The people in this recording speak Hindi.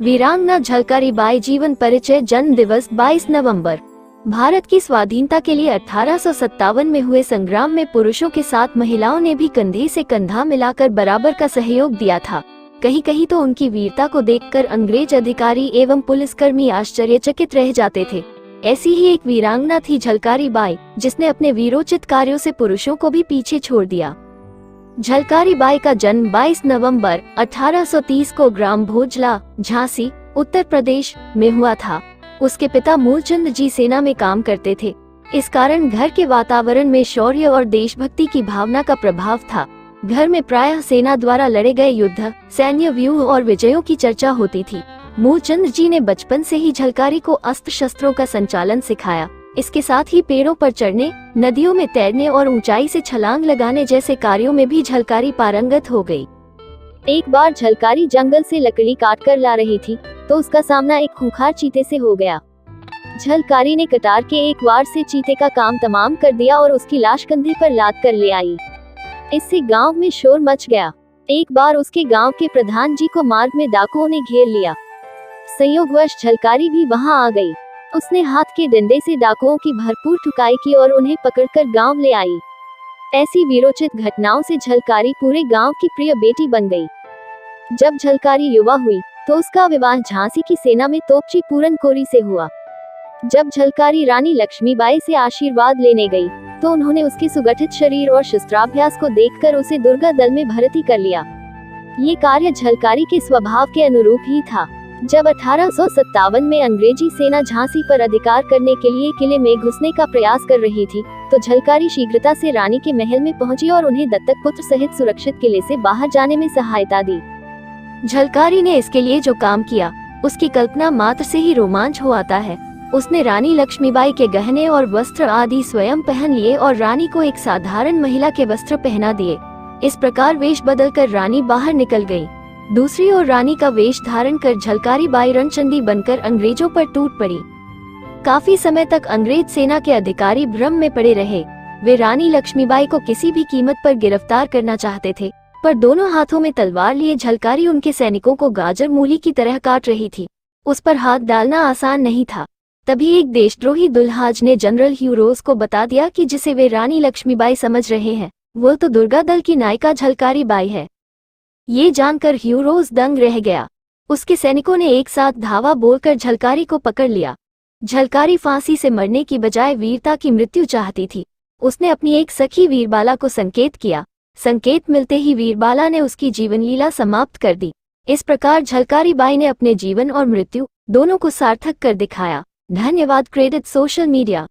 वीरांगना झलकारी बाई जीवन परिचय। जन्म दिवस 22 नवंबर। भारत की स्वाधीनता के लिए 1857 में हुए संग्राम में पुरुषों के साथ महिलाओं ने भी कंधे से कंधा मिलाकर बराबर का सहयोग दिया था। कहीं कहीं तो उनकी वीरता को देखकर अंग्रेज अधिकारी एवं पुलिसकर्मी आश्चर्यचकित रह जाते थे। ऐसी ही एक वीरांगना थी झलकारी बाई, जिसने अपने वीरोचित कार्यों से पुरुषों को भी पीछे छोड़ दिया। झलकारी बाई का जन्म 22 नवंबर 1830 को ग्राम भोजला, झांसी, उत्तर प्रदेश में हुआ था। उसके पिता मूलचंद जी सेना में काम करते थे। इस कारण घर के वातावरण में शौर्य और देशभक्ति की भावना का प्रभाव था। घर में प्रायः सेना द्वारा लड़े गए युद्ध, सैन्य व्यूह और विजयों की चर्चा होती थी। मूलचंद जी ने बचपन से ही झलकारी को अस्त्र शस्त्रों का संचालन सिखाया। इसके साथ ही पेड़ों पर चढ़ने, नदियों में तैरने और ऊंचाई से छलांग लगाने जैसे कार्यों में भी झलकारी पारंगत हो गई। एक बार झलकारी जंगल से लकड़ी काट कर ला रही थी तो उसका सामना एक खूंखार चीते से हो गया। झलकारी ने कटार के एक वार से चीते का काम तमाम कर दिया और उसकी लाश कंधे पर लाद कर ले आई। इससे गांव में शोर मच गया। एक बार उसके गांव के प्रधान जी को मार्ग में डाकुओं ने घेर लिया। संयोगवश झलकारी भी वहां आ गई। उसने हाथ के डंडे से डाकुओं की भरपूर ठुकाई की और उन्हें पकड़कर गांव ले आई। ऐसी वीरोचित घटनाओं से झलकारी पूरे गांव की प्रिय बेटी बन गई। जब झलकारी युवा हुई तो उसका विवाह झांसी की सेना में तोपची पूरन कोरी से हुआ। जब झलकारी रानी लक्ष्मीबाई से आशीर्वाद लेने गई तो उन्होंने उसके सुगठित शरीर और शस्त्राभ्यास को देखकर उसे दुर्गा दल में भर्ती कर लिया। ये कार्य झलकारी के स्वभाव के अनुरूप ही था। जब 1857 में अंग्रेजी सेना झांसी पर अधिकार करने के लिए किले में घुसने का प्रयास कर रही थी तो झलकारी शीघ्रता से रानी के महल में पहुंची और उन्हें दत्तक पुत्र सहित सुरक्षित किले से बाहर जाने में सहायता दी। झलकारी ने इसके लिए जो काम किया उसकी कल्पना मात्र से ही रोमांच हो आता है। उसने रानी लक्ष्मीबाई के गहने और वस्त्र आदि स्वयं पहन लिए और रानी को एक साधारण महिला के वस्त्र पहना दिए। इस प्रकार वेश बदलकर रानी बाहर निकल गई। दूसरी ओर रानी का वेश धारण कर झलकारी बाई रणचंडी बनकर अंग्रेजों पर टूट पड़ी। काफी समय तक अंग्रेज सेना के अधिकारी भ्रम में पड़े रहे। वे रानी लक्ष्मीबाई को किसी भी कीमत पर गिरफ्तार करना चाहते थे, पर दोनों हाथों में तलवार लिए झलकारी उनके सैनिकों को गाजर मूली की तरह काट रही थी। उस पर हाथ डालना आसान नहीं था। तभी एक देशद्रोही दुल्हाज ने जनरल ह्यू रोज को बता दिया कि जिसे वे रानी लक्ष्मीबाई समझ रहे हैं वो तो दुर्गा दल की नायिका झलकारी बाई है। ये जानकर ह्यू रोज दंग रह गया। उसके सैनिकों ने एक साथ धावा बोलकर झलकारी को पकड़ लिया। झलकारी फांसी से मरने की बजाय वीरता की मृत्यु चाहती थी। उसने अपनी एक सखी वीरबाला को संकेत किया। संकेत मिलते ही वीरबाला ने उसकी जीवन लीला समाप्त कर दी। इस प्रकार झलकारी बाई ने अपने जीवन और मृत्यु दोनों को सार्थक कर दिखाया। धन्यवाद। Credit social media.